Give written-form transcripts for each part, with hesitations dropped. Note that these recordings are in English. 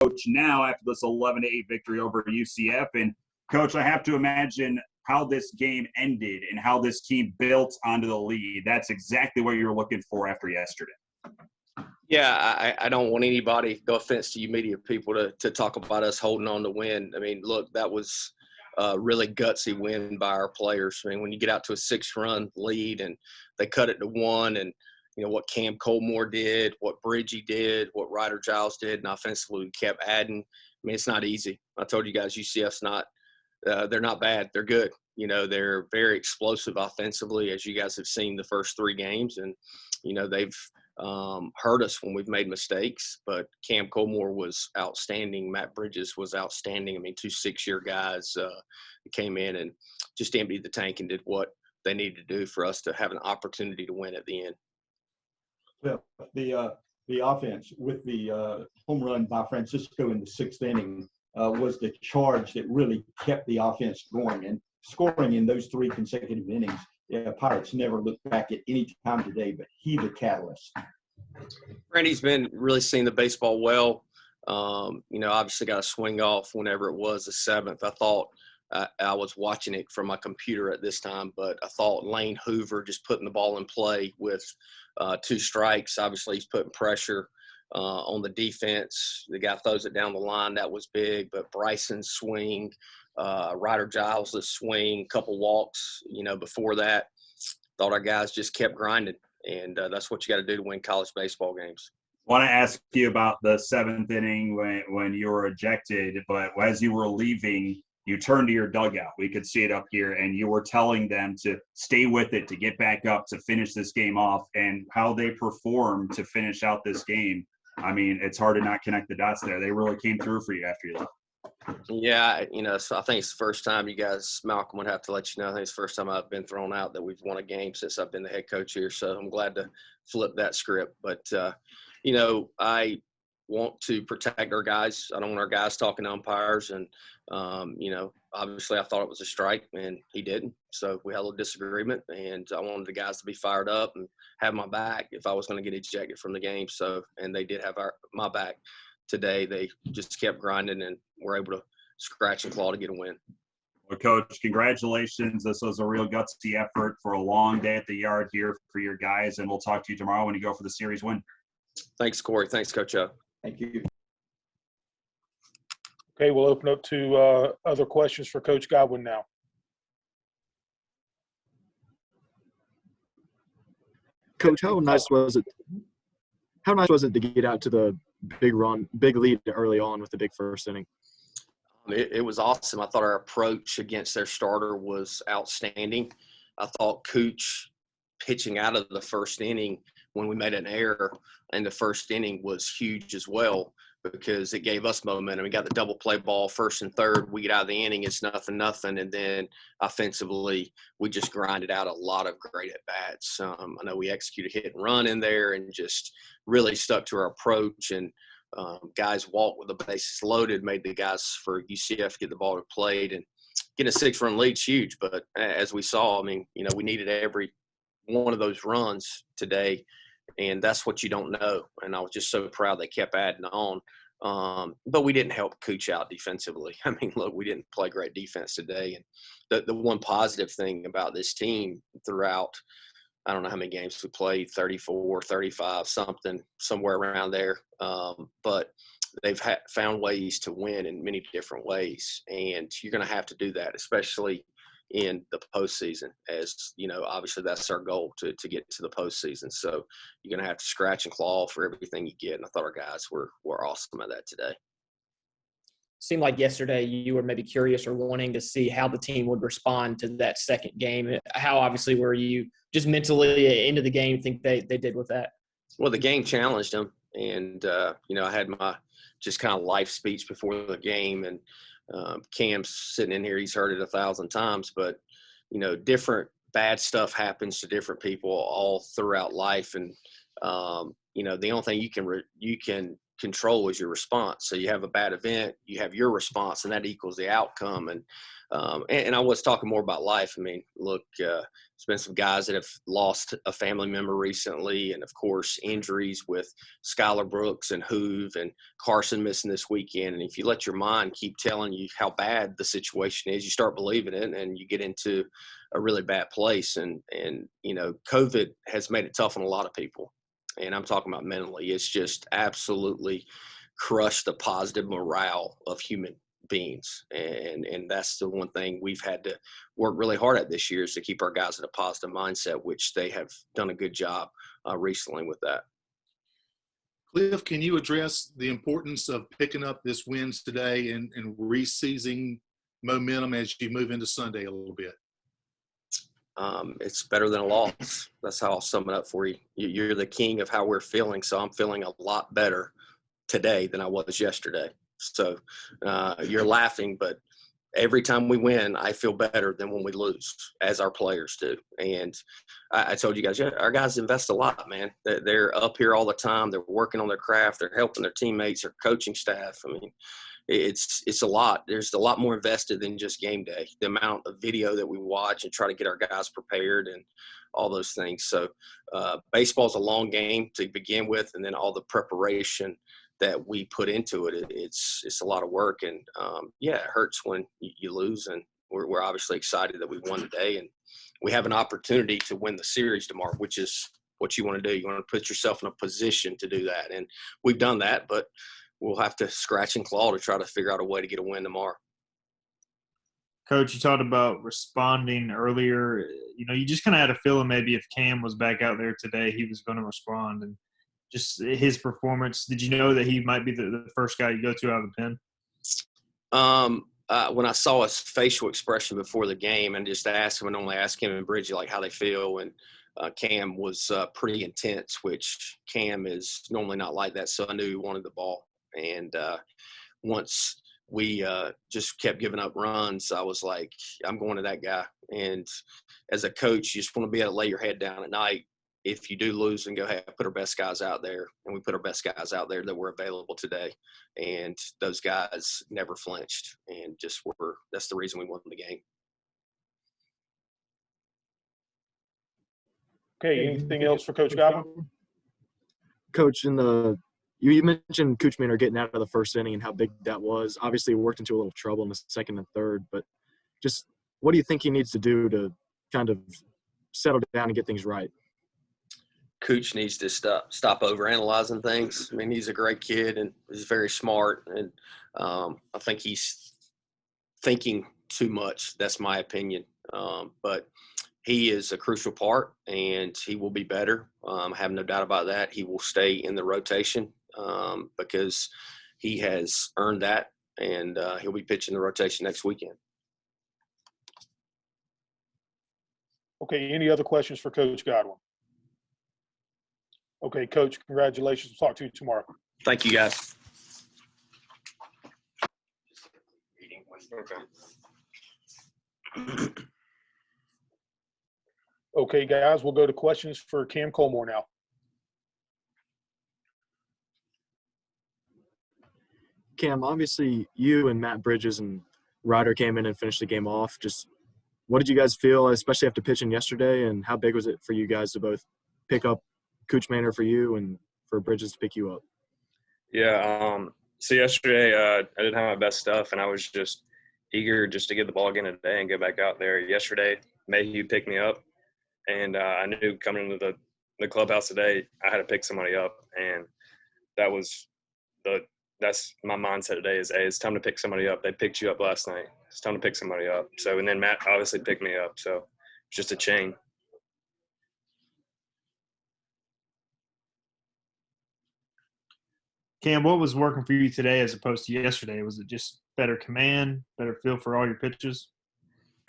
coach now after this 11-8 victory over UCF. And, Coach, I have to imagine how this game ended and how this team built onto the lead. That's exactly what you're looking for after yesterday. Yeah, I don't want anybody, no offense to you media people, to talk about us holding on to win. I mean, look, that was a really gutsy win by our players. I mean, when you get out to a 6-run lead and they cut it to 1, and you know what Cam Colmore did, what Bridgie did, what Ryder Giles did, and offensively we kept adding. I mean, it's not easy. I told you guys, UCF's not they're not bad. They're good. You know, they're very explosive offensively, as you guys have seen the first 3 games. And, you know, they've hurt us when we've made mistakes. But Cam Colmore was outstanding. Matt Bridges was outstanding. I mean, 2 6-year guys came in and just emptied the tank and did what they needed to do for us to have an opportunity to win at the end. Well, the offense with the home run by Francisco in the 6th inning was the charge that really kept the offense going, and scoring in those 3 consecutive innings. Yeah, Pirates never looked back at any time today, but he the catalyst. Randy's been really seeing the baseball well. You know, obviously got a swing off whenever it was the 7th. I thought I was watching it from my computer at this time, but I thought Lane Hoover just putting the ball in play with 2 strikes. Obviously, he's putting pressure on the defense. The guy throws it down the line. That was big. But Bryson's swing, Ryder Giles' swing, couple walks, you know, before that. Thought our guys just kept grinding. And that's what you got to do to win college baseball games. I want to ask you about the 7th inning when you were ejected, but as you were leaving, you turned to your dugout. We could see it up here, and you were telling them to stay with it, to get back up, to finish this game off, and how they performed to finish out this game. I mean, it's hard to not connect the dots there. They really came through for you after you left. Yeah, you know, so I think it's the first time you guys, Malcolm would have to let you know, I think it's the first time I've been thrown out that we've won a game since I've been the head coach here. So I'm glad to flip that script. But, you know, I want to protect our guys. I don't want our guys talking to umpires. And, you know, obviously I thought it was a strike and he didn't. So we had a little disagreement, and I wanted the guys to be fired up and have my back if I was going to get ejected from the game. So, and they did have my back today. They just kept grinding and were able to scratch and claw to get a win. Well, Coach, congratulations. This was a real gutsy effort for a long day at the yard here for your guys, and we'll talk to you tomorrow when you go for the series win. Thanks, Corey. Thanks, Coach O. Thank you. Okay, we'll open up to other questions for Coach Godwin now. Coach, how nice was it? How nice was it to get out to the big lead early on with the big first inning? It was awesome. I thought our approach against their starter was outstanding. I thought Cooch pitching out of the first inning when we made an error in the first inning was huge as well, because it gave us momentum. We got the double play ball, 1st and 3rd. We get out of the inning, it's 0-0. And then offensively, we just grinded out a lot of great at-bats. I know we executed hit and run in there and just really stuck to our approach. And guys walked with the bases loaded, made the guys for UCF get the ball to plate. And getting a 6-run lead's huge. But as we saw, I mean, you know, we needed every one of those runs today. And that's what you don't know. And I was just so proud they kept adding on. But we didn't help Cooch out defensively. I mean, look, we didn't play great defense today. And the one positive thing about this team throughout, I don't know how many games we played, 34, 35, somewhere around there. But they've found ways to win in many different ways. And you're going to have to do that, especially in the postseason. As you know, obviously that's our goal to get to the postseason. So you're going to have to scratch and claw for everything you get. And I thought our guys were awesome at that today. Seemed like yesterday you were maybe curious or wanting to see how the team would respond to that second game. How obviously were you just mentally into the game think they did with that? Well, the game challenged them. And, you know, I had my just kind of life speech before the game, and Cam's sitting in here. He's heard it 1,000 times, but, you know, different bad stuff happens to different people all throughout life. And, you know, the only thing you can control is your response. So you have a bad event, you have your response, and that equals the outcome. And I was talking more about life. I mean, look, there's been some guys that have lost a family member recently, and of course injuries with Skylar Brooks and Hoove and Carson missing this weekend. And if you let your mind keep telling you how bad the situation is, you start believing it, and you get into a really bad place. And you know, COVID has made it tough on a lot of people. And I'm talking about mentally. It's just absolutely crushed the positive morale of human beings. And that's the one thing we've had to work really hard at this year, is to keep our guys in a positive mindset, which they have done a good job recently with that. Cliff, can you address the importance of picking up this wins today and re-seizing momentum as you move into Sunday a little bit? It's better than a loss. That's how I'll sum it up for you. You're the king of how we're feeling. So I'm feeling a lot better today than I was yesterday. So you're laughing, but every time we win, I feel better than when we lose, as our players do. And I told you guys, yeah, our guys invest a lot, man. They're up here all the time. They're working on their craft. They're helping their teammates, their coaching staff. I mean, it's a lot. There's a lot more invested than just game day. The amount of video that we watch and try to get our guys prepared and all those things. So baseball's a long game to begin with, and then all the preparation that we put into it, it's a lot of work. And yeah, it hurts when you lose, and we're obviously excited that we won today, and we have an opportunity to win the series tomorrow, which is what you want to do. You want to put yourself in a position to do that, and we've done that, but we'll have to scratch and claw to try to figure out a way to get a win tomorrow. Coach, you talked about responding earlier. You know, you just kind of had a feeling maybe if Cam was back out there today, he was going to respond. And just his performance, did you know that he might be the first guy you go to out of the pen? When I saw his facial expression before the game and just asked him, and only ask him and Bridgie like how they feel, and Cam was pretty intense, which Cam is normally not like that. So I knew he wanted the ball. And once we just kept giving up runs, I was like, I'm going to that guy. And as a coach, you just want to be able to lay your head down at night. If you do lose, and go, hey, I put our best guys out there, and we put our best guys out there that were available today. And those guys never flinched, and just that's the reason we won the game. Okay, anything else for Coach Godwin? Coach, you mentioned Cooch Manor getting out of the first inning and how big that was. Obviously, he worked into a little trouble in the second and third, but just what do you think he needs to do to kind of settle down and get things right? Cooch needs to stop overanalyzing things. I mean, he's a great kid, and he's very smart, and I think he's thinking too much. That's my opinion. But he is a crucial part, and he will be better. I have no doubt about that. He will stay in the rotation because he has earned that, and he'll be pitching the rotation next weekend. Okay, any other questions for Coach Godwin? Okay, Coach, congratulations. We'll talk to you tomorrow. Thank you, guys. Okay, guys, we'll go to questions for Cam Colmore now. Cam, obviously you and Matt Bridges and Ryder came in and finished the game off. Just what did you guys feel, especially after pitching yesterday, and how big was it for you guys to both pick up Cooch Manor for you and for Bridges to pick you up? Yeah, so yesterday I didn't have my best stuff, and I was just eager just to get the ball again today and get back out there. Yesterday, Mayhew picked me up, and I knew coming into the clubhouse today I had to pick somebody up, and that's my mindset today is, hey, it's time to pick somebody up. They picked you up last night. It's time to pick somebody up. So, and then Matt obviously picked me up, so it's just a chain. Cam, what was working for you today as opposed to yesterday? Was it just better command, better feel for all your pitches?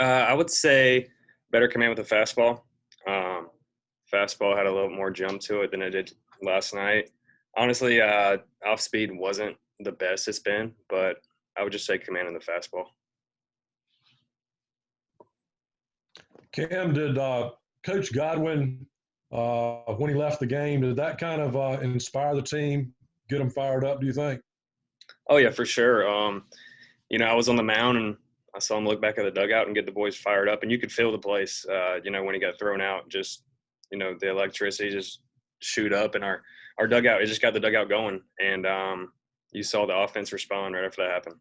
I would say better command with the fastball. Fastball had a little more jump to it than it did last night. Honestly, off speed wasn't the best it's been, but I would just say command in the fastball. Cam, did Coach Godwin, when he left the game, did that kind of inspire the team get them fired up, do you think? Oh yeah, for sure. I was on the mound and I saw him look back at the dugout and get the boys fired up, and you could feel the place. When he got thrown out, just the electricity just shoot up, and our dugout, it just got the dugout going, and you saw the offense respond right after that happened.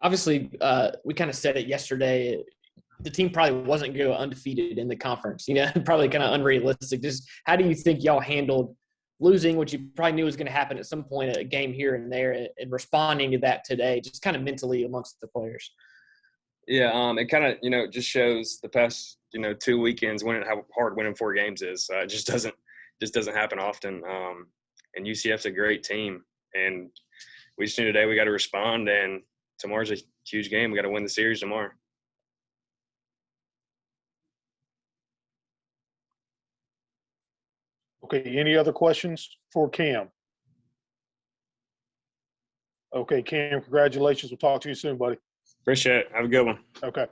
Obviously, we kind of said it yesterday. The team probably wasn't going to go undefeated in the conference. Probably kind of unrealistic. Just how do you think y'all handled losing, which you probably knew was going to happen at some point, a game here and there, and responding to that today, just kind of mentally amongst the players? Yeah, it kind of just shows the past 2 weekends how hard winning 4 games is. It just doesn't happen often. And UCF's a great team, and we just knew today we got to respond. And tomorrow's a huge game. We got to win the series tomorrow. Okay, any other questions for Cam? Okay, Cam, congratulations. We'll talk to you soon, buddy. Appreciate it. Have a good one. Okay.